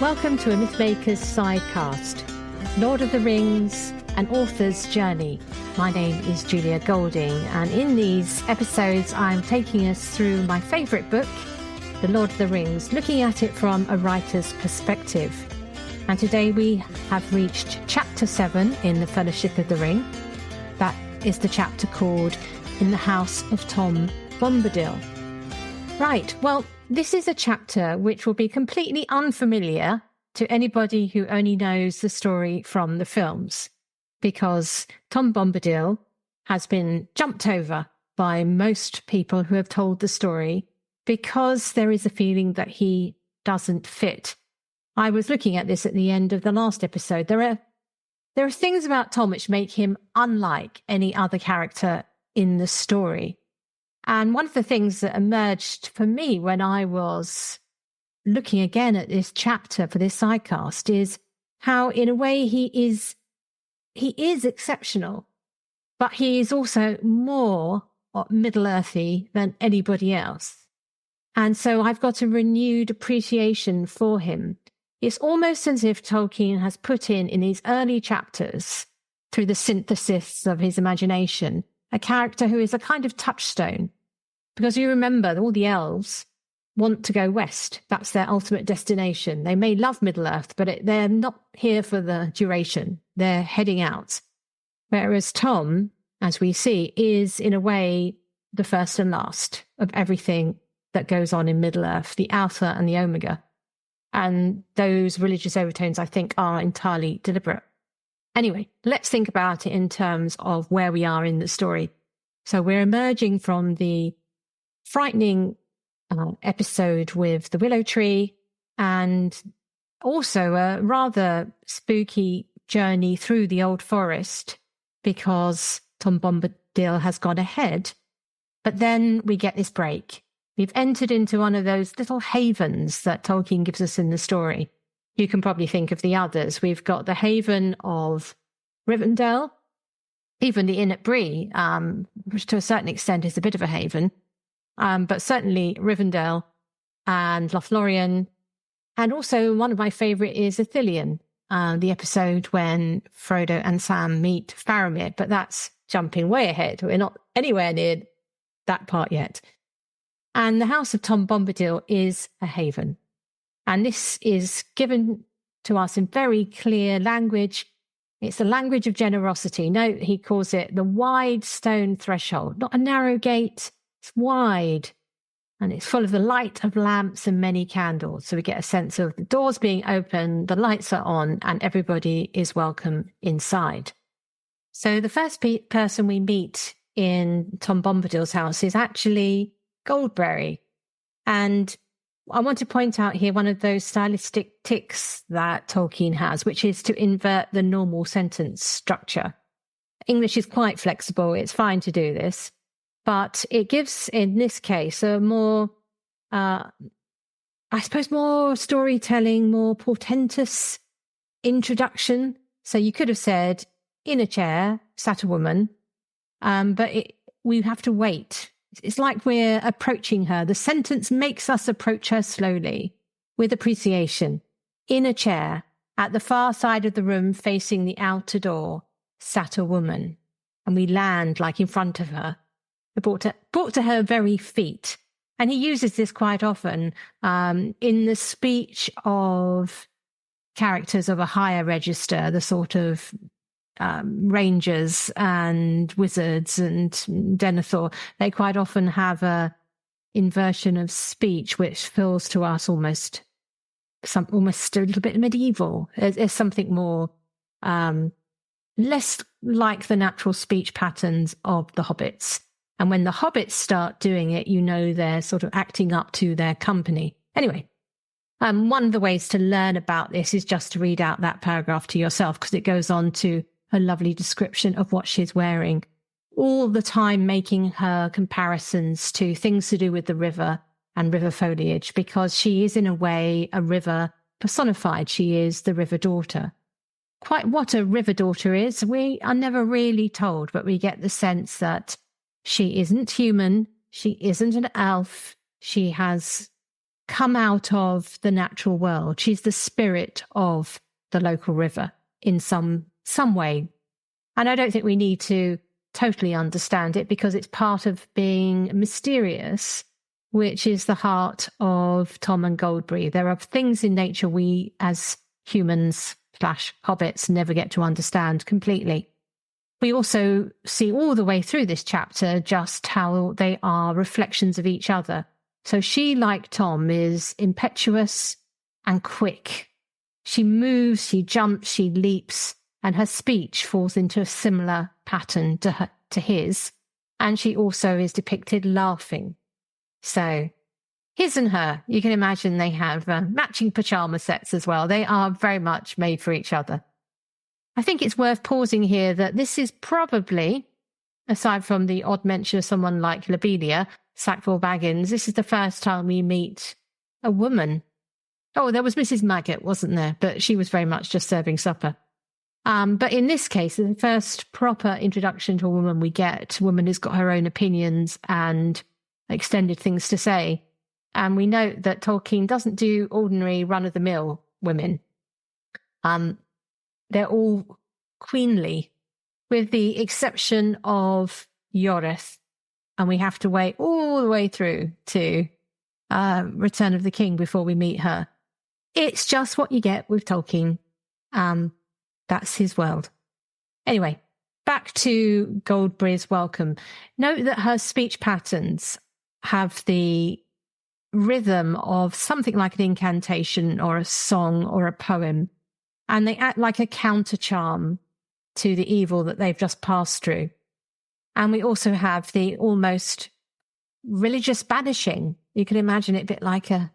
Welcome to a Mythmaker's Sidecast, Lord of the Rings, an author's journey. My name is Julia Golding, and in these episodes I'm taking us through my favourite book, The Lord of the Rings, looking at it from a writer's perspective. And today we have reached Chapter 7 in The Fellowship of the Ring. That is the chapter called In the House of Tom Bombadil. Right, well, this is a chapter which will be completely unfamiliar to anybody who only knows the story from the films, because Tom Bombadil has been jumped over by most people who have told the story because there is a feeling that he doesn't fit. I was looking at this at the end of the last episode. There are things about Tom which make him unlike any other character in the story. And one of the things that emerged for me when I was looking again at this chapter for this sidecast is how, in a way, he is exceptional, but he is also more Middle-earthy than anybody else. And so I've got a renewed appreciation for him. It's almost as if Tolkien has put in these early chapters, through the synthesis of his imagination, a character who is a kind of touchstone. Because you remember, all the elves want to go west. That's their ultimate destination. They may love Middle-earth, but they're not here for the duration. They're heading out. Whereas Tom, as we see, is in a way the first and last of everything that goes on in Middle-earth, the Alpha and the Omega. And those religious overtones, I think, are entirely deliberate. Anyway, let's think about it in terms of where we are in the story. So we're emerging from the frightening episode with the willow tree, and also a rather spooky journey through the old forest because Tom Bombadil has gone ahead. But then we get this break. We've entered into one of those little havens that Tolkien gives us in the story. You can probably think of the others. We've got the haven of Rivendell, even the inn at Bree, which to a certain extent is a bit of a haven, but certainly Rivendell and Lothlorien. And also one of my favourite is Ithilien, the episode when Frodo and Sam meet Faramir, but that's jumping way ahead. We're not anywhere near that part yet. And the House of Tom Bombadil is a haven. And this is given to us in very clear language. It's the language of generosity. Note, he calls it the wide stone threshold, not a narrow gate. It's wide. And it's full of the light of lamps and many candles. So we get a sense of the doors being open, the lights are on, and everybody is welcome inside. So the first person we meet in Tom Bombadil's house is actually Goldberry. And I want to point out here one of those stylistic tics that Tolkien has, which is to invert the normal sentence structure. English is quite flexible. It's fine to do this. But it gives, in this case, a more, I suppose, more storytelling, more portentous introduction. So you could have said, in a chair sat a woman, but we have to wait. It's like we're approaching her. The sentence makes us approach her slowly, with appreciation. In a chair, at the far side of the room facing the outer door, sat a woman. And we land like in front of her. Brought to her very feet. And he uses this quite often in the speech of characters of a higher register, the sort of rangers and wizards and Denethor. They quite often have a inversion of speech which feels to us almost a little bit medieval. There's something more less like the natural speech patterns of the hobbits. And when the hobbits start doing it, you know they're sort of acting up to their company. Anyway, one of the ways to learn about this is just to read out that paragraph to yourself, because it goes on to a lovely description of what she's wearing, all the time making her comparisons to things to do with the river and river foliage, because she is in a way a river personified. She is the river daughter. Quite what a river daughter is, we are never really told, but we get the sense that she isn't human, she isn't an elf, she has come out of the natural world. She's the spirit of the local river in some way. And I don't think we need to totally understand it because it's part of being mysterious, which is the heart of Tom and Goldberry. There are things in nature we as humans / hobbits never get to understand completely. We also see all the way through this chapter just how they are reflections of each other. So she, like Tom, is impetuous and quick. She moves, she jumps, she leaps, and her speech falls into a similar pattern to his. And she also is depicted laughing. So his and her, you can imagine they have matching pajama sets as well. They are very much made for each other. I think it's worth pausing here that this is probably, aside from the odd mention of someone like Lobelia, Sackville Baggins, this is the first time we meet a woman. Oh, there was Mrs. Maggot, wasn't there? But she was very much just serving supper. But in this case, the first proper introduction to a woman we get, a woman who's got her own opinions and extended things to say. And we note that Tolkien doesn't do ordinary run-of-the-mill women. They're all queenly, with the exception of Yorith. And we have to wait all the way through to Return of the King before we meet her. It's just what you get with Tolkien. That's his world. Anyway, back to Goldberry's welcome. Note that her speech patterns have the rhythm of something like an incantation or a song or a poem, and they act like a counter charm to the evil that they've just passed through. And we also have the almost religious banishing. You can imagine it a bit like a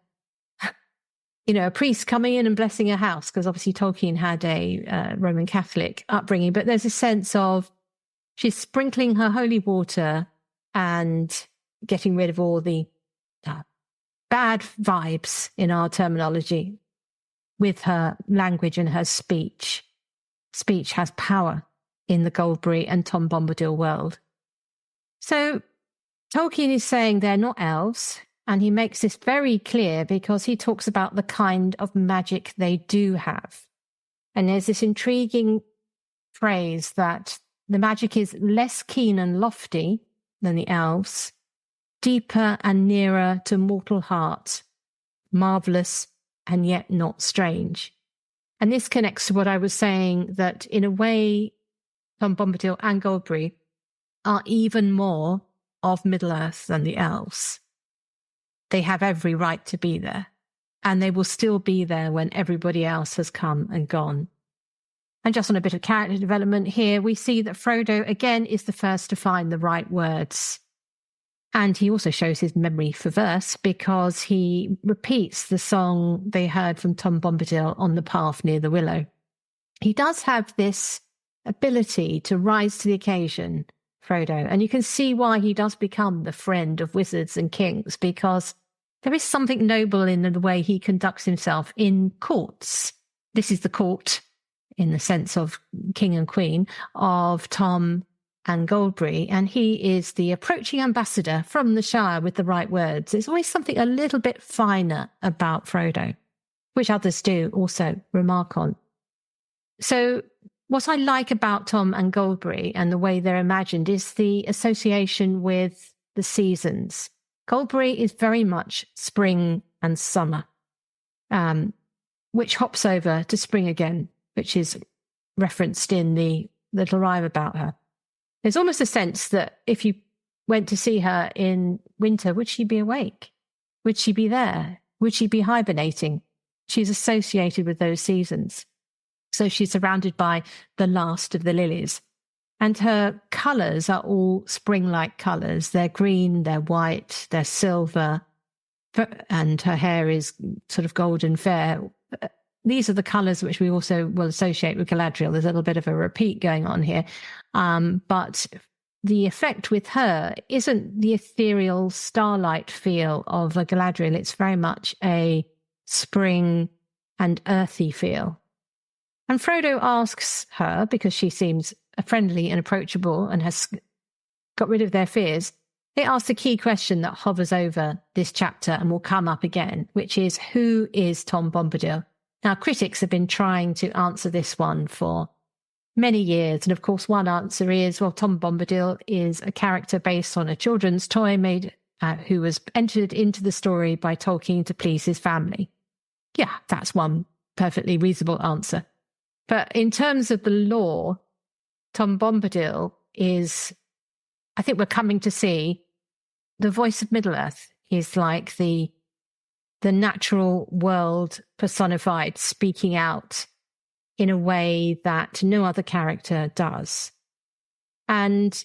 priest coming in and blessing a house, because obviously Tolkien had a Roman Catholic upbringing, but there's a sense of she's sprinkling her holy water and getting rid of all the bad vibes in our terminology with her language and her speech. Speech has power in the Goldberry and Tom Bombadil world. So Tolkien is saying they're not elves, and he makes this very clear because he talks about the kind of magic they do have. And there's this intriguing phrase that the magic is less keen and lofty than the elves, deeper and nearer to mortal heart, marvellous and yet not strange. And this connects to what I was saying, that in a way, Tom Bombadil and Goldberry are even more of Middle-earth than the elves. They have every right to be there, and they will still be there when everybody else has come and gone. And just on a bit of character development here, we see that Frodo, again, is the first to find the right words. And he also shows his memory for verse because he repeats the song they heard from Tom Bombadil on the path near the willow. He does have this ability to rise to the occasion, Frodo, and you can see why he does become the friend of wizards and kings, because there is something noble in the way he conducts himself in courts. This is the court, in the sense of king and queen, of Tom and Goldberry, and he is the approaching ambassador from the Shire with the right words. There's always something a little bit finer about Frodo, which others do also remark on. So what I like about Tom and Goldberry and the way they're imagined is the association with the seasons. Goldberry is very much spring and summer, which hops over to spring again, which is referenced in the little rhyme about her. There's almost a sense that if you went to see her in winter, would she be awake? Would she be there? Would she be hibernating? She's associated with those seasons. So she's surrounded by the last of the lilies. And her colours are all spring-like colours. They're green, they're white, they're silver, and her hair is sort of golden fair. These are the colours which we also will associate with Galadriel. There's a little bit of a repeat going on here. But the effect with her isn't the ethereal starlight feel of a Galadriel. It's very much a spring and earthy feel. And Frodo asks her, because she seems friendly and approachable and has got rid of their fears, They ask the key question that hovers over this chapter and will come up again, which is, who is Tom Bombadil? Now, critics have been trying to answer this one for many years. And of course, one answer is, well, Tom Bombadil is a character based on a children's toy made who was entered into the story by Tolkien to please his family. Yeah, that's one perfectly reasonable answer. But in terms of the lore, Tom Bombadil is, I think we're coming to see, the voice of Middle-earth. Is like the natural world personified, speaking out in a way that no other character does. And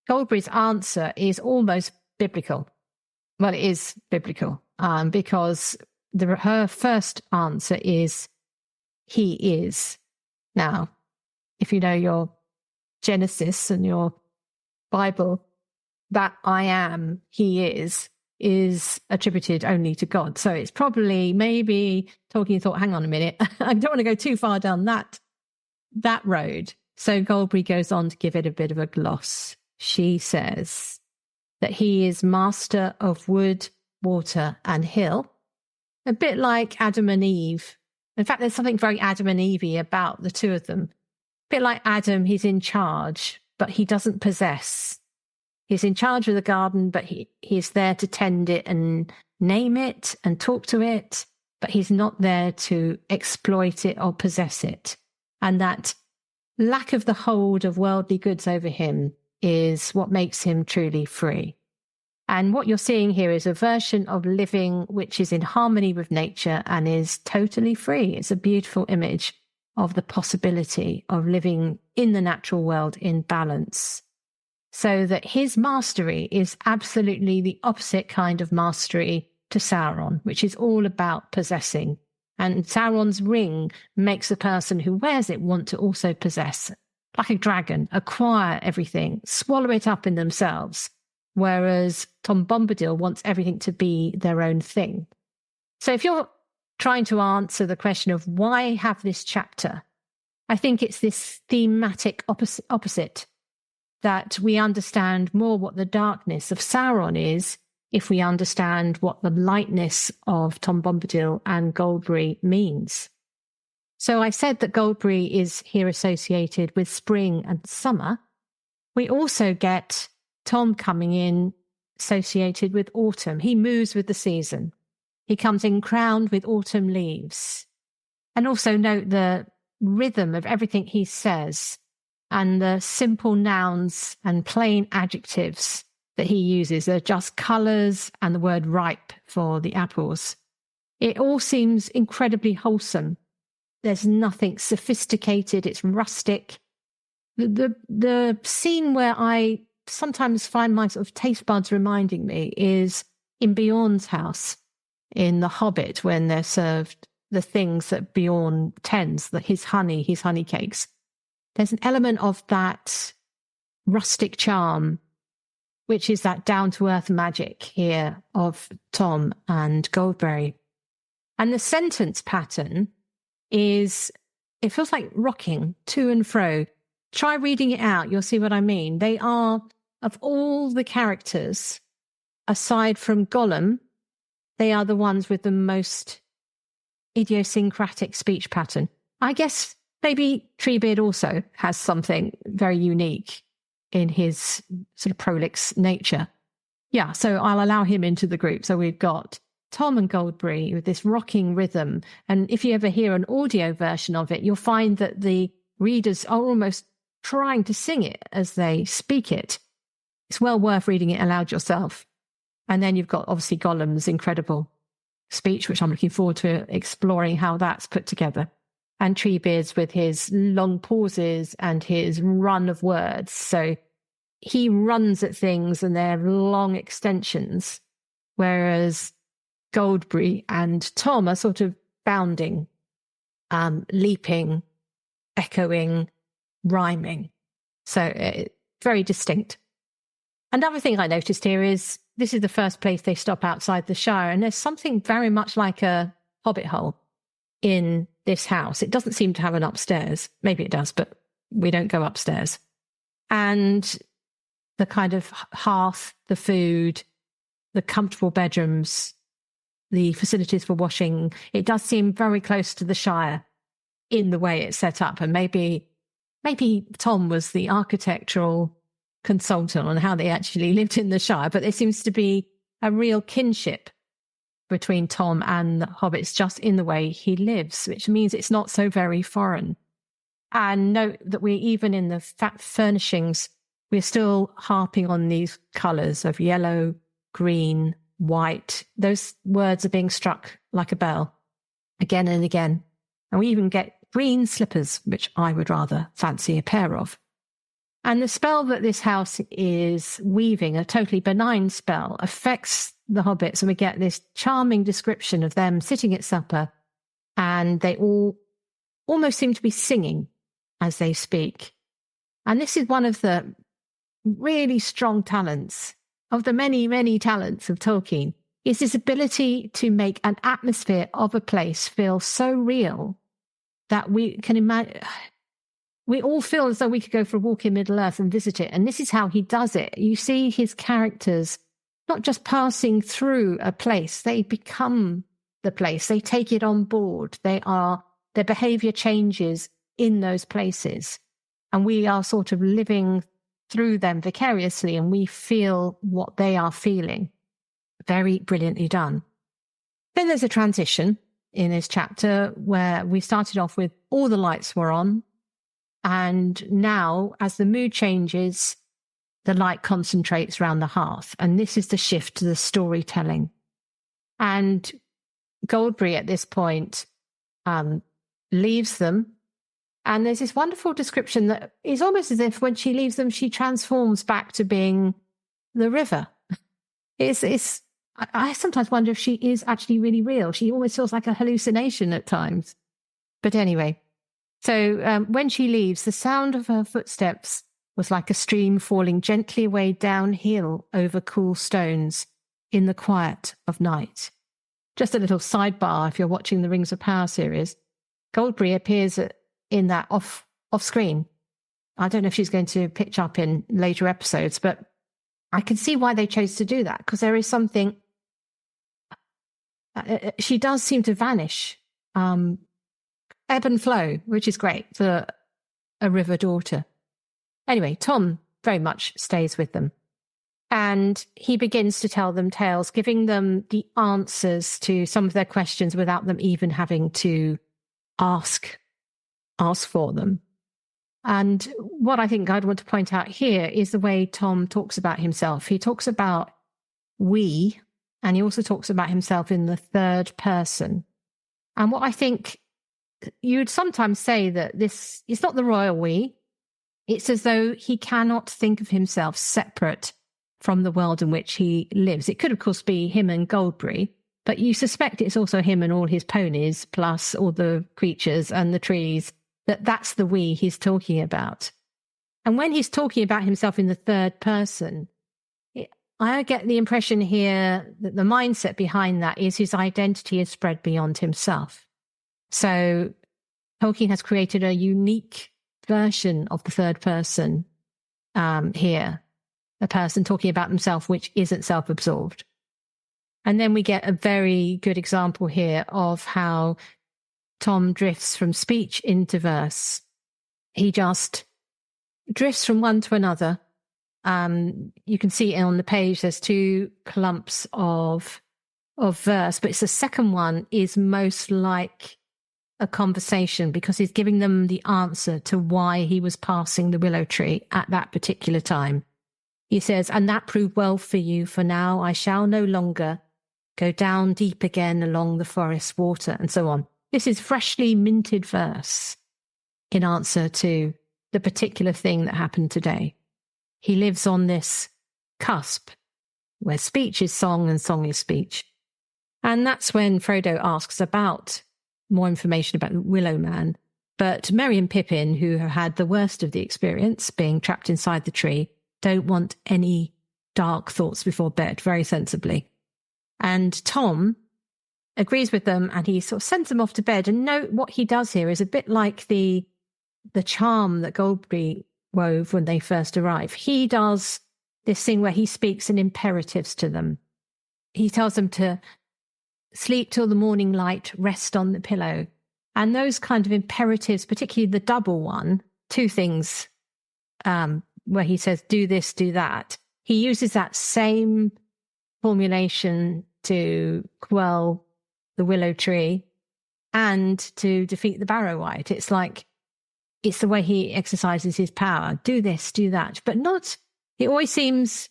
Goldberry's answer is almost biblical. Well, it is biblical because her first answer is, he is. Now, if you know your Genesis and your Bible, that I am, he is attributed only to God. So it's probably, maybe Tolkien thought, hang on a minute, I don't want to go too far down that road. So Goldberry goes on to give it a bit of a gloss. She says that he is master of wood, water, and hill, a bit like Adam and Eve. In fact, there's something very Adam and Eve-y about the two of them. A bit like Adam, he's in charge, but he doesn't possess. He's in charge of the garden, but he's there to tend it and name it and talk to it, but he's not there to exploit it or possess it. And that lack of the hold of worldly goods over him is what makes him truly free. And what you're seeing here is a version of living which is in harmony with nature and is totally free. It's a beautiful image of the possibility of living in the natural world in balance. So that his mastery is absolutely the opposite kind of mastery to Sauron, which is all about possessing. And Sauron's ring makes the person who wears it want to also possess, like a dragon, acquire everything, swallow it up in themselves. Whereas Tom Bombadil wants everything to be their own thing. So if you're trying to answer the question of why have this chapter, I think it's this thematic opposite that we understand more what the darkness of Sauron is if we understand what the lightness of Tom Bombadil and Goldberry means. So I said that Goldberry is here associated with spring and summer. We also get Tom coming in associated with autumn. He moves with the season. He comes in crowned with autumn leaves. And also note the rhythm of everything he says and the simple nouns and plain adjectives that he uses. They're just colours and the word ripe for the apples. It all seems incredibly wholesome. There's nothing sophisticated. It's rustic. The scene where I sometimes find my sort of taste buds reminding me is in Bjorn's house in The Hobbit, when they're served the things that Bjorn tends, his honey cakes. There's an element of that rustic charm, which is that down-to-earth magic here of Tom and Goldberry. And the sentence pattern is, it feels like rocking to and fro. Try reading it out, you'll see what I mean. They are, of all the characters, aside from Gollum, they are the ones with the most idiosyncratic speech pattern. I guess maybe Treebeard also has something very unique in his sort of prolix nature. Yeah, so I'll allow him into the group. So we've got Tom and Goldberry with this rocking rhythm. And if you ever hear an audio version of it, you'll find that the readers are almost trying to sing it as they speak it. It's well worth reading it aloud yourself. And then you've got obviously Gollum's incredible speech, which I'm looking forward to exploring how that's put together. And Treebeard's with his long pauses and his run of words. So he runs at things and they're long extensions, whereas Goldberry and Tom are sort of bounding, leaping, echoing, rhyming. So very distinct. Another thing I noticed here is this is the first place they stop outside the Shire, and there's something very much like a hobbit hole in this house. It doesn't seem to have an upstairs. Maybe it does, but we don't go upstairs. And the kind of hearth, the food, the comfortable bedrooms, the facilities for washing, it does seem very close to the Shire in the way it's set up. And maybe Tom was the architectural consultant on how they actually lived in the Shire, but there seems to be a real kinship between Tom and the hobbits just in the way he lives, which means it's not so very foreign. And note that we're even in the furnishings, we're still harping on these colours of yellow, green, white. Those words are being struck like a bell again and again. And we even get green slippers, which I would rather fancy a pair of. And the spell that this house is weaving, a totally benign spell, affects the hobbits. And we get this charming description of them sitting at supper, and they all almost seem to be singing as they speak. And this is one of the really strong talents of the many, many talents of Tolkien, is his ability to make an atmosphere of a place feel so real that we can imagine. We all feel as though we could go for a walk in Middle-earth and visit it. And this is how he does it. You see his characters not just passing through a place, they become the place. They take it on board. Their behavior changes in those places. And we are sort of living through them vicariously, and we feel what they are feeling. Very brilliantly done. Then there's a transition in this chapter where we started off with all the lights were on. And now, as the mood changes, the light concentrates around the hearth. And this is the shift to the storytelling. And Goldberry at this point leaves them. And there's this wonderful description that is almost as if when she leaves them, she transforms back to being the river. I sometimes wonder if she is actually really real. She almost feels like a hallucination at times. But anyway, so when she leaves, the sound of her footsteps was like a stream falling gently away downhill over cool stones in the quiet of night. Just a little sidebar, if you're watching the Rings of Power series, Goldberry appears in that off screen. I don't know if she's going to pitch up in later episodes, but I can see why they chose to do that, because there is something. She does seem to vanish, ebb and flow, which is great for a river daughter. Anyway, Tom very much stays with them, and he begins to tell them tales, giving them the answers to some of their questions without them even having to ask for them. And what I think I'd want to point out here is the way Tom talks about himself. He talks about we, and he also talks about himself in the third person. And what I think you'd sometimes say that this is not the royal we. It's as though he cannot think of himself separate from the world in which he lives. It could, of course, be him and Goldberry, but you suspect it's also him and all his ponies, plus all the creatures and the trees, that's the we he's talking about. And when he's talking about himself in the third person, I get the impression here that the mindset behind that is his identity is spread beyond himself. So Tolkien has created a unique version of the third person here, a person talking about himself which isn't self-absorbed. And then we get a very good example here of how Tom drifts from speech into verse. He just drifts from one to another. You can see on the page there's two clumps of verse, but it's the second one is most like a conversation because he's giving them the answer to why he was passing the willow tree at that particular time. He says, "And that proved well for you, for now I shall no longer go down deep again along the forest water," and so on. This is freshly minted verse in answer to the particular thing that happened today. He lives on this cusp where speech is song and song is speech. And that's when Frodo asks about more information about the Willow Man. But Merry and Pippin, who have had the worst of the experience, being trapped inside the tree, don't want any dark thoughts before bed, very sensibly. And Tom agrees with them and he sort of sends them off to bed. And note what he does here is a bit like the charm that Goldberry wove when they first arrive. He does this thing where he speaks in imperatives to them. He tells them to sleep till the morning light, rest on the pillow. And those kind of imperatives, particularly the double one, two things where he says, do this, do that. He uses that same formulation to quell the willow tree and to defeat the barrow wight. It's like, it's the way he exercises his power. Do this, do that. But not, it always seems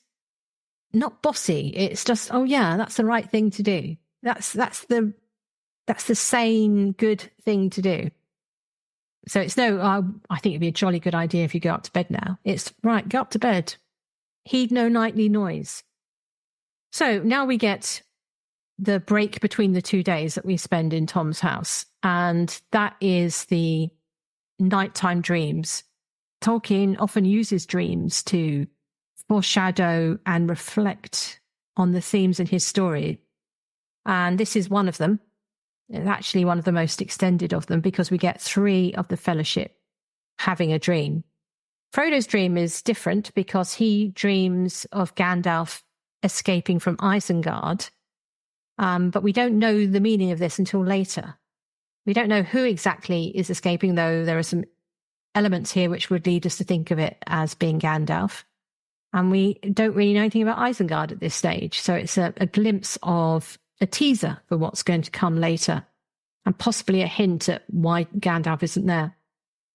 not bossy. It's just, oh yeah, that's the right thing to do. That's the sane, good thing to do. So it's no, I think it'd be a jolly good idea if you go up to bed now. It's right, go up to bed. Heed no nightly noise. So now we get the break between the 2 days that we spend in Tom's house. And that is the nighttime dreams. Tolkien often uses dreams to foreshadow and reflect on the themes in his story. And this is one of them. It's actually one of the most extended of them because we get 3 of the Fellowship having a dream. Frodo's dream is different because he dreams of Gandalf escaping from Isengard, but we don't know the meaning of this until later. We don't know who exactly is escaping, though there are some elements here which would lead us to think of it as being Gandalf. And we don't really know anything about Isengard at this stage, so it's a glimpse of a teaser for what's going to come later, and possibly a hint at why Gandalf isn't there.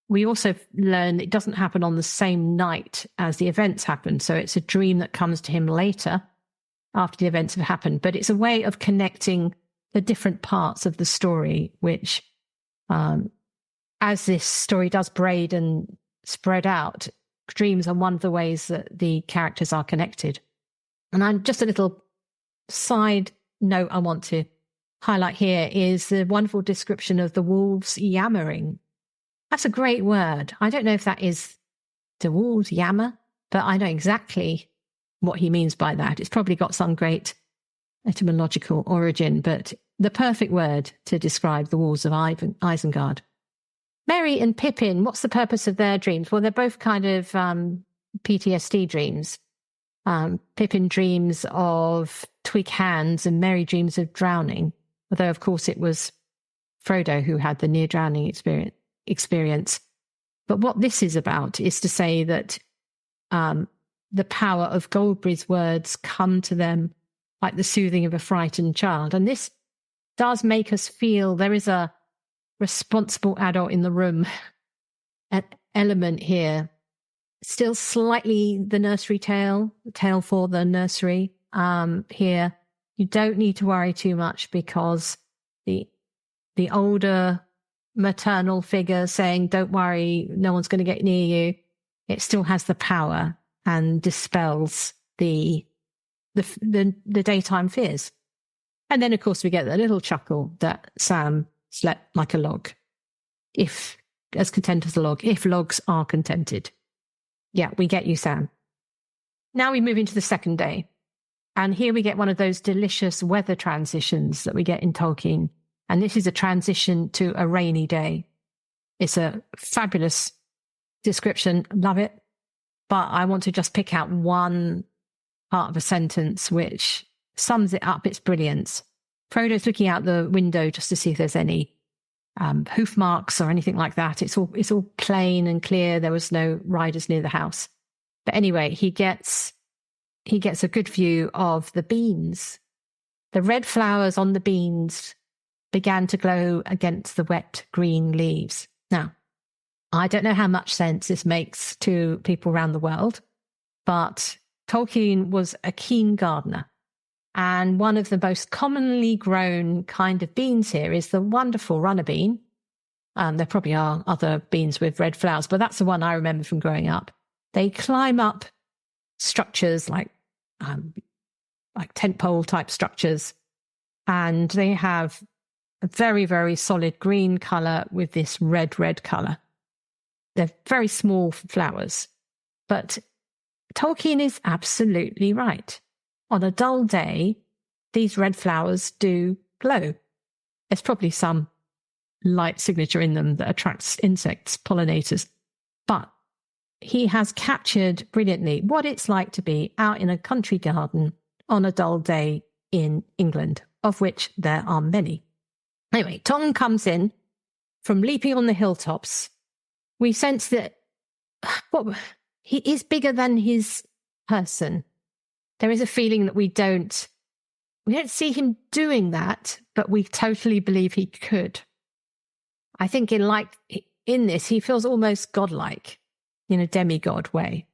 We also learn it doesn't happen on the same night as the events happen, so it's a dream that comes to him later, after the events have happened. But it's a way of connecting the different parts of the story, which, as this story does braid and spread out, dreams are one of the ways that the characters are connected. And I'm just a little side note I want to highlight here is the wonderful description of the wolves yammering. That's a great word. I don't know if that is the wolves yammer, but I know exactly what he means by that. It's probably got some great etymological origin, but the perfect word to describe the wolves of Isengard. Merry and Pippin, what's the purpose of their dreams? Well, they're both kind of PTSD dreams. Pippin dreams of twig hands and Merry dreams of drowning, although, of course, it was Frodo who had the near-drowning experience. But what this is about is to say that the power of Goldberry's words come to them like the soothing of a frightened child. And this does make us feel there is a responsible adult in the room element here. Still slightly the nursery tale for the nursery here. You don't need to worry too much because the older maternal figure saying, don't worry, no one's going to get near you, it still has the power and dispels the daytime fears. And then, of course, we get the little chuckle that Sam slept like a log, if as content as a log, if logs are contented. Yeah, we get you, Sam. Now we move into the second day. And here we get one of those delicious weather transitions that we get in Tolkien. And this is a transition to a rainy day. It's a fabulous description. Love it. But I want to just pick out one part of a sentence which sums it up, its brilliance. Frodo's looking out the window just to see if there's any hoof marks or anything like that. It's all plain and clear. There was no riders near the house. But anyway, he gets a good view of the beans. The red flowers on the beans began to glow against the wet green leaves. Now, I don't know how much sense this makes to people around the world, but Tolkien was a keen gardener. And one of the most commonly grown kind of beans here is the wonderful runner bean. There probably are other beans with red flowers, but that's the one I remember from growing up. They climb up structures like tent pole type structures, and they have a very, very solid green colour with this red colour. They're very small flowers, but Tolkien is absolutely right. On a dull day, these red flowers do glow. There's probably some light signature in them that attracts insects, pollinators. But he has captured brilliantly what it's like to be out in a country garden on a dull day in England, of which there are many. Anyway, Tom comes in from leaping on the hilltops. We sense that he is bigger than his person. There is a feeling that we don't see him doing that, but we totally believe he could. I think in this, he feels almost godlike in a demigod way.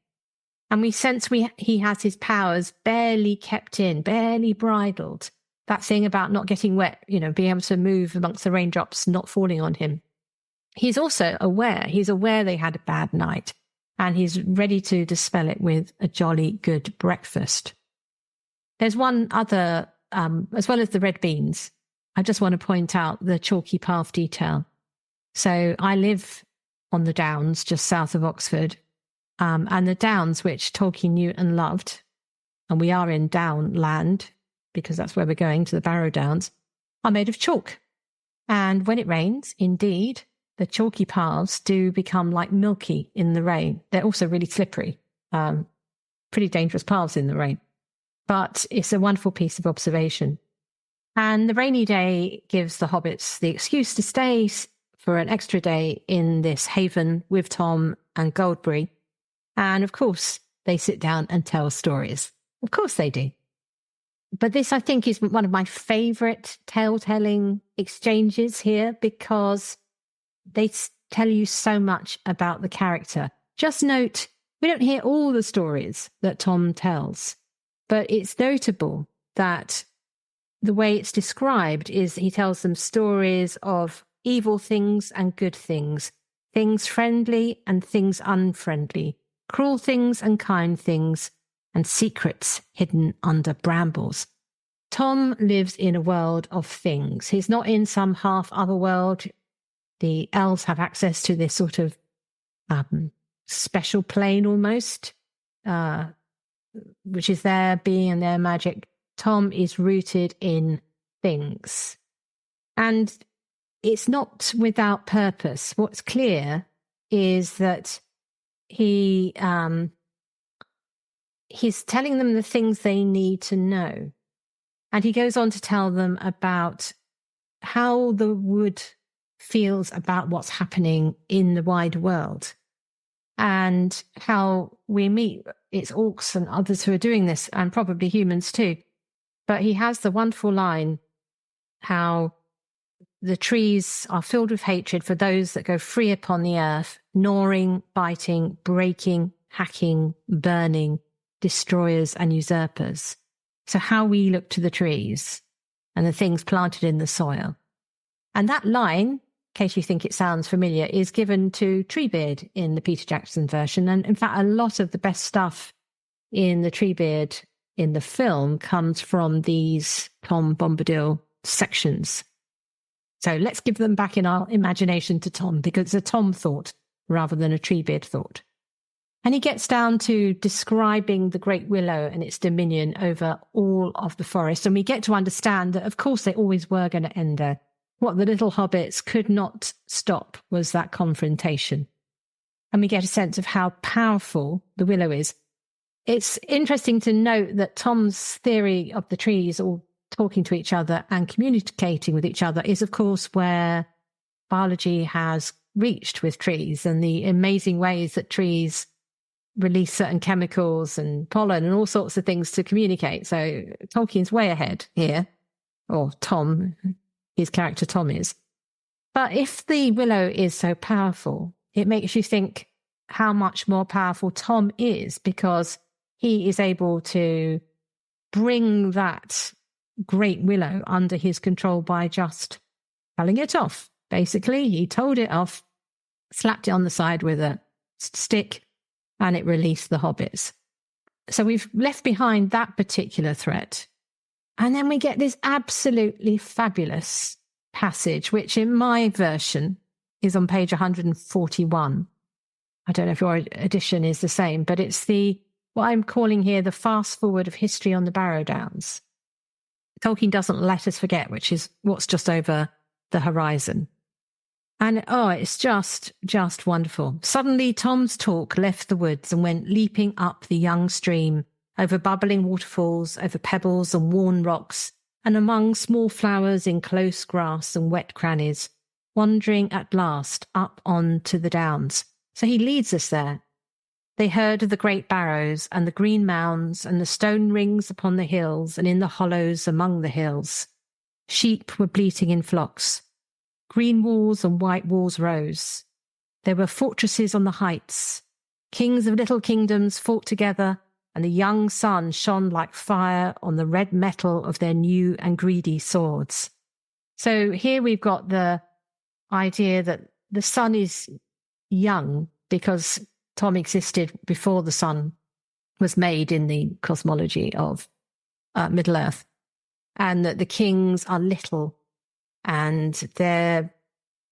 And we sense he has his powers barely kept in, barely bridled. That thing about not getting wet, being able to move amongst the raindrops, not falling on him. He's also aware. He's aware they had a bad night, and he's ready to dispel it with a jolly good breakfast. There's one other, as well as the red beans, I just want to point out the chalky path detail. So I live on the Downs, just south of Oxford, and the Downs, which Tolkien knew and loved, and we are in Down land, because that's where we're going, to the Barrow Downs, are made of chalk. And when it rains, indeed, the chalky paths do become like milky in the rain. They're also really slippery, pretty dangerous paths in the rain. But it's a wonderful piece of observation. And the rainy day gives the hobbits the excuse to stay for an extra day in this haven with Tom and Goldberry. And of course, they sit down and tell stories. Of course they do. But this, I think, is one of my favourite tale-telling exchanges here, because they tell you so much about the character. Just note, we don't hear all the stories that Tom tells, but it's notable that the way it's described is he tells them stories of evil things and good things, things friendly and things unfriendly, cruel things and kind things, and secrets hidden under brambles. Tom lives in a world of things. He's not in some half other world. The elves have access to this sort of special plane almost, which is their being and their magic. Tom is rooted in things. And it's not without purpose. What's clear is that he's telling them the things they need to know. And he goes on to tell them about how the wood feels about what's happening in the wide world, and how we meet its orcs and others who are doing this, and probably humans too. But he has the wonderful line how the trees are filled with hatred for those that go free upon the earth, gnawing, biting, breaking, hacking, burning, destroyers and usurpers. So how we look to the trees and the things planted in the soil. And that line, in case you think it sounds familiar, is given to Treebeard in the Peter Jackson version. And in fact, a lot of the best stuff in the Treebeard in the film comes from these Tom Bombadil sections. So let's give them back in our imagination to Tom, because it's a Tom thought rather than a Treebeard thought. And he gets down to describing the great willow and its dominion over all of the forest. And we get to understand that, of course, they always were going to end there. What the little hobbits could not stop was that confrontation. And we get a sense of how powerful the willow is. It's interesting to note that Tom's theory of the trees all talking to each other and communicating with each other is, of course, where biology has reached with trees, and the amazing ways that trees release certain chemicals and pollen and all sorts of things to communicate. So Tolkien's way ahead here, or Tom, his character Tom is. But if the willow is so powerful, it makes you think how much more powerful Tom is, because he is able to bring that great willow under his control by just telling it off. Basically, he told it off, slapped it on the side with a stick, and it released the hobbits. So we've left behind that particular threat. And then we get this absolutely fabulous passage, which in my version is on page 141. I don't know if your edition is the same, but it's what I'm calling here the fast forward of history on the Barrow Downs. Tolkien doesn't let us forget, which is what's just over the horizon. And it's just wonderful. Suddenly Tom's talk left the woods and went leaping up the young stream, over bubbling waterfalls, over pebbles and worn rocks, and among small flowers in close grass and wet crannies, wandering at last up on to the downs. So he leads us there. They heard of the great barrows and the green mounds and the stone rings upon the hills and in the hollows among the hills. Sheep were bleating in flocks. Green walls and white walls rose. There were fortresses on the heights. Kings of little kingdoms fought together, and the young sun shone like fire on the red metal of their new and greedy swords. So here we've got the idea that the sun is young because Tom existed before the sun was made in the cosmology of Middle-earth, and that the kings are little, and their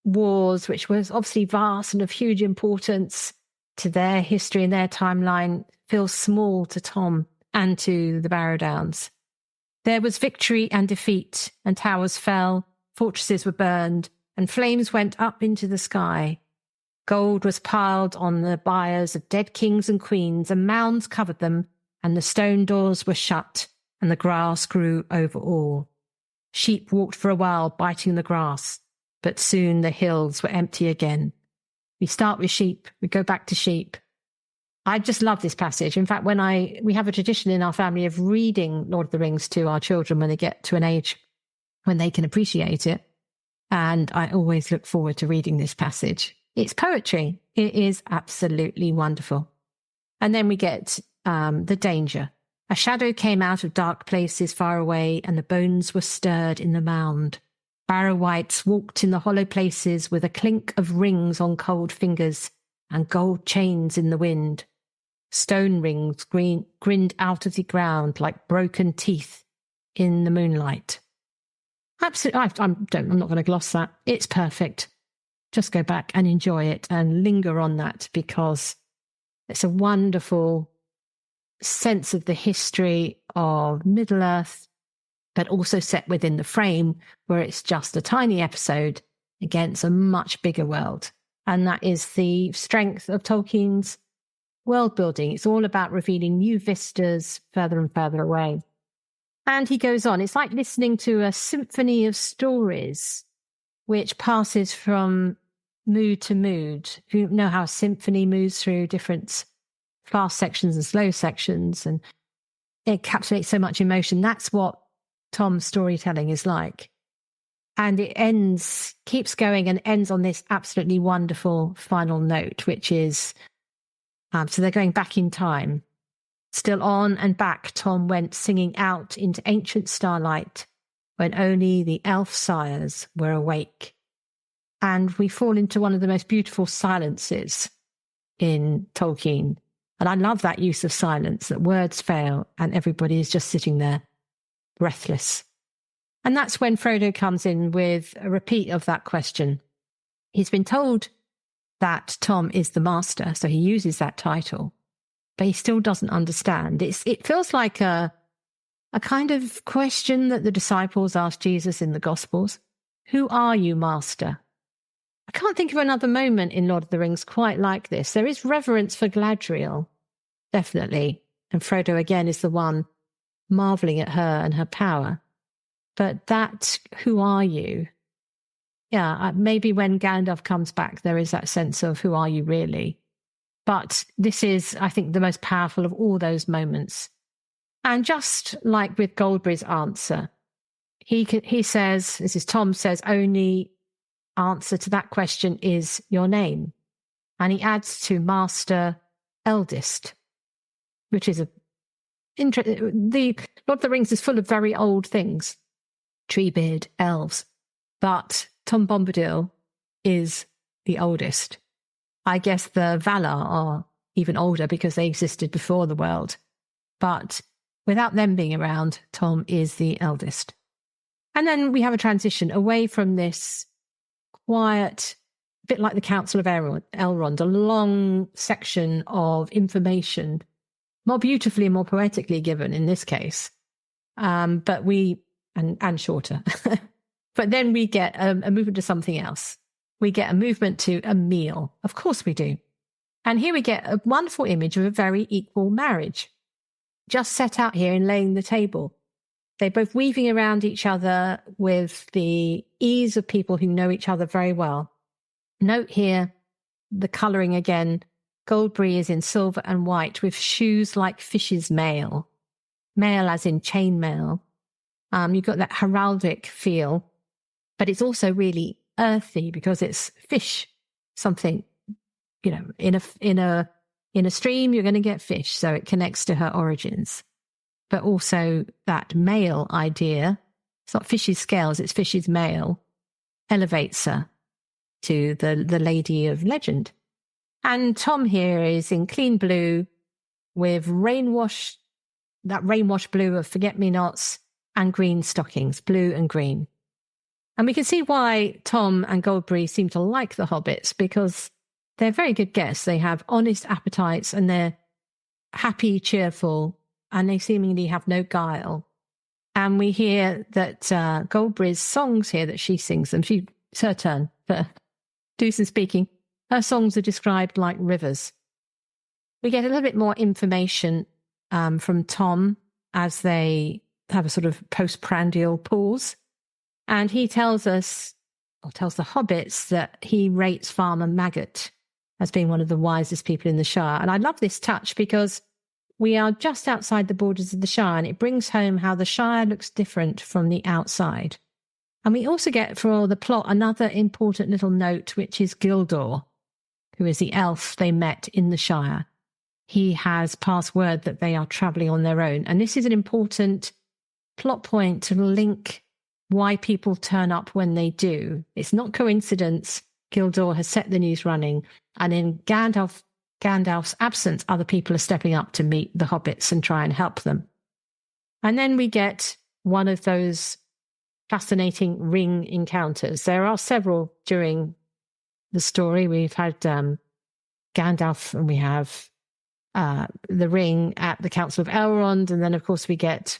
wars, which was obviously vast and of huge importance to their history and their timeline, feel small to Tom and to the Barrow Downs. There was victory and defeat, and towers fell, fortresses were burned, and flames went up into the sky. Gold was piled on the biers of dead kings and queens, and mounds covered them, and the stone doors were shut, and the grass grew over all. Sheep walked for a while, biting the grass, but soon the hills were empty again. We start with sheep, we go back to sheep. I just love this passage. In fact, we have a tradition in our family of reading Lord of the Rings to our children when they get to an age when they can appreciate it. And I always look forward to reading this passage. It's poetry. It is absolutely wonderful. And then we get the danger. A shadow came out of dark places far away, and the bones were stirred in the mound. Barrow wights walked in the hollow places with a clink of rings on cold fingers and gold chains in the wind. Stone rings grinned out of the ground like broken teeth in the moonlight. Absolutely, I'm not going to gloss that. It's perfect. Just go back and enjoy it and linger on that, because it's a wonderful sense of the history of Middle-earth, but also set within the frame where it's just a tiny episode against a much bigger world. And that is the strength of Tolkien's world building. It's all about revealing new vistas further and further away. And he goes on, it's like listening to a symphony of stories which passes from mood to mood. If you know how a symphony moves through different fast sections and slow sections, and it encapsulates so much emotion. That's what Tom's storytelling is like. And it keeps going and ends on this absolutely wonderful final note, which is, so they're going back in time. Still on and back, Tom went singing out into ancient starlight when only the elf sires were awake. And we fall into one of the most beautiful silences in Tolkien. And I love that use of silence, that words fail and everybody is just sitting there, breathless. And that's when Frodo comes in with a repeat of that question. He's been told that Tom is the master, so he uses that title, but he still doesn't understand. It feels like a kind of question that the disciples asked Jesus in the Gospels. Who are you, master? I can't think of another moment in Lord of the Rings quite like this. There is reverence for Galadriel, definitely. And Frodo, again, is the one marveling at her and her power. But that, who are you? Yeah, maybe when Gandalf comes back, there is that sense of who are you really? But this is, I think, the most powerful of all those moments. And just like with Goldberry's answer, he says, this is Tom says, only answer to that question is your name. And he adds to master eldest, which is the Lord of the Rings is full of very old things, Treebeard, elves, but Tom Bombadil is the oldest. I guess the Valar are even older because they existed before the world, but without them being around, Tom is the eldest. And then we have a transition away from this quiet, a bit like the Council of Elrond, a long section of information, more beautifully and more poetically given in this case, but and shorter. But then we get a movement to something else. we get a movement to a meal. Of course we do. And here we get a wonderful image of a very equal marriage, just set out here in laying the table. They're both weaving around each other with the ease of people who know each other very well. Note here the colouring again. Goldberry is in silver and white with shoes like fish's mail. Mail as in chainmail. You've got that heraldic feel, but it's also really earthy because it's fish, something, in a stream, you're going to get fish. So it connects to her origins, but also that male idea. It's not fish's scales, it's fish's mail, elevates her to the lady of legend. And Tom here is in clean blue with rainwash blue of forget-me-nots and green stockings, blue and green. And we can see why Tom and Goldberry seem to like the hobbits, because they're very good guests. They have honest appetites and they're happy, cheerful, and they seemingly have no guile. And we hear that Goldberry's songs here that she sings them, it's her turn for do some speaking. Her songs are described like rivers. We get a little bit more information from Tom as they have a sort of postprandial pause. And he tells the hobbits that he rates Farmer Maggot as being one of the wisest people in the Shire. And I love this touch because we are just outside the borders of the Shire, and it brings home how the Shire looks different from the outside. And we also get for the plot another important little note, which is Gildor, who is the elf they met in the Shire. He has passed word that they are travelling on their own. And this is an important plot point to link why people turn up when they do. It's not coincidence. Gildor has set the news running. And in Gandalf's absence, other people are stepping up to meet the hobbits and try and help them. And then we get one of those fascinating ring encounters. There are several during the story. We've had Gandalf, and we have the ring at the Council of Elrond, and then of course we get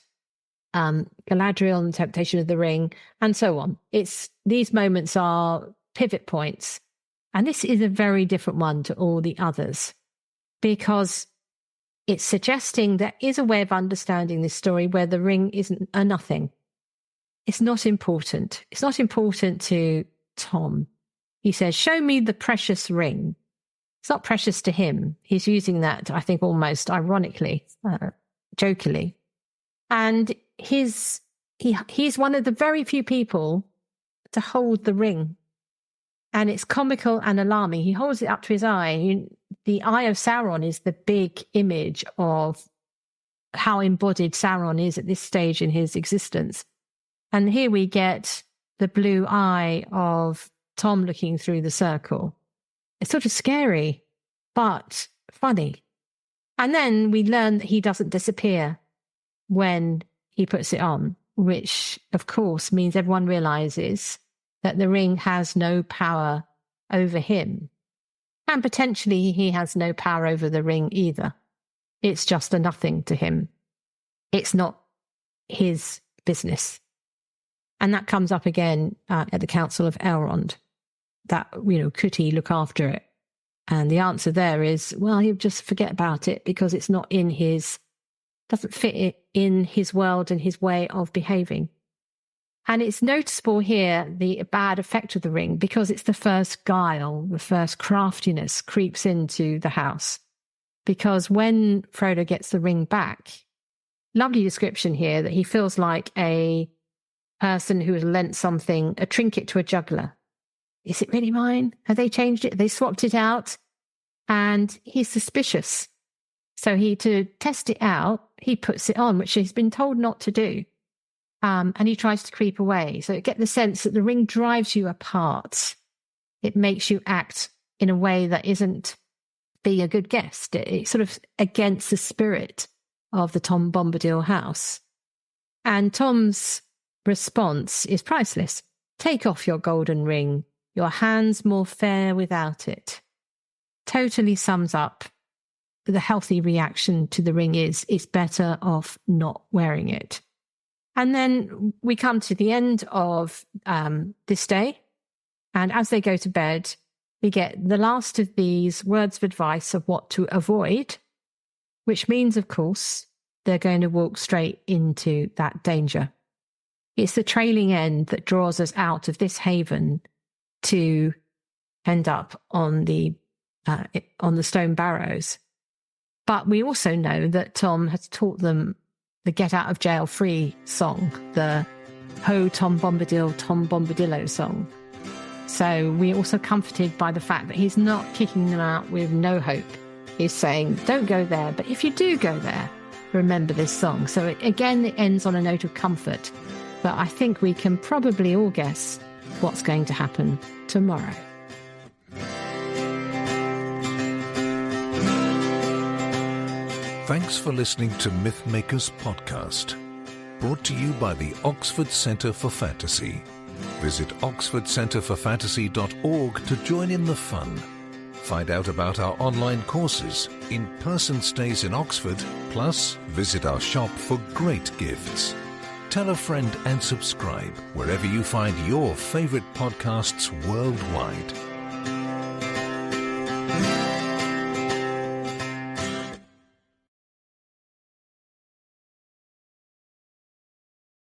Galadriel and the Temptation of the Ring, and so on. These moments are pivot points, and this is a very different one to all the others because it's suggesting there is a way of understanding this story where the ring isn't a nothing. It's not important. It's not important to Tom. He says, "Show me the precious ring." It's not precious to him. He's using that, I think, almost ironically, jokingly. And he's one of the very few people to hold the ring. And it's comical and alarming. He holds it up to his eye. The Eye of Sauron is the big image of how embodied Sauron is at this stage in his existence. And here we get the blue eye of Tom looking through the circle. It's sort of scary, but funny. And then we learn that he doesn't disappear when he puts it on, which, of course, means everyone realizes that the ring has no power over him. And potentially he has no power over the ring either. It's just a nothing to him. It's not his business. And that comes up again at the Council of Elrond. That, could he look after it? And the answer there is, well, he'll just forget about it because it's not doesn't fit in his world and his way of behaving. And it's noticeable here, the bad effect of the ring, because it's the first guile, the first craftiness creeps into the house. Because when Frodo gets the ring back, lovely description here that he feels like a person who has lent something, a trinket to a juggler. Is it really mine? Have they changed it? They swapped it out? And he's suspicious. So to test it out, he puts it on, which he's been told not to do. And he tries to creep away. So you get the sense that the ring drives you apart. It makes you act in a way that isn't being a good guest. It's sort of against the spirit of the Tom Bombadil house. And Tom's response is priceless. "Take off your golden ring. Your hand's more fair without it." Totally sums up the healthy reaction to the ring is it's better off not wearing it. And then we come to the end of this day, And as they go to bed, we get the last of these words of advice of what to avoid, which means, of course, they're going to walk straight into that danger. It's the trailing end that draws us out of this haven to end up on the stone barrows. But we also know that Tom has taught them the get out of jail free song, the Ho Tom Bombadil, Tom Bombadillo song. So we're also comforted by the fact that he's not kicking them out with no hope. He's saying, don't go there, but if you do go there, remember this song. So it ends on a note of comfort. But I think we can probably all guess what's going to happen tomorrow. Thanks for listening to Mythmakers Podcast, brought to you by the Oxford Centre for Fantasy. Visit oxfordcenterforfantasy.org to join in the fun. Find out about our online courses, in-person stays in Oxford, plus visit our shop for great gifts. Tell a friend and subscribe wherever you find your favourite podcasts worldwide.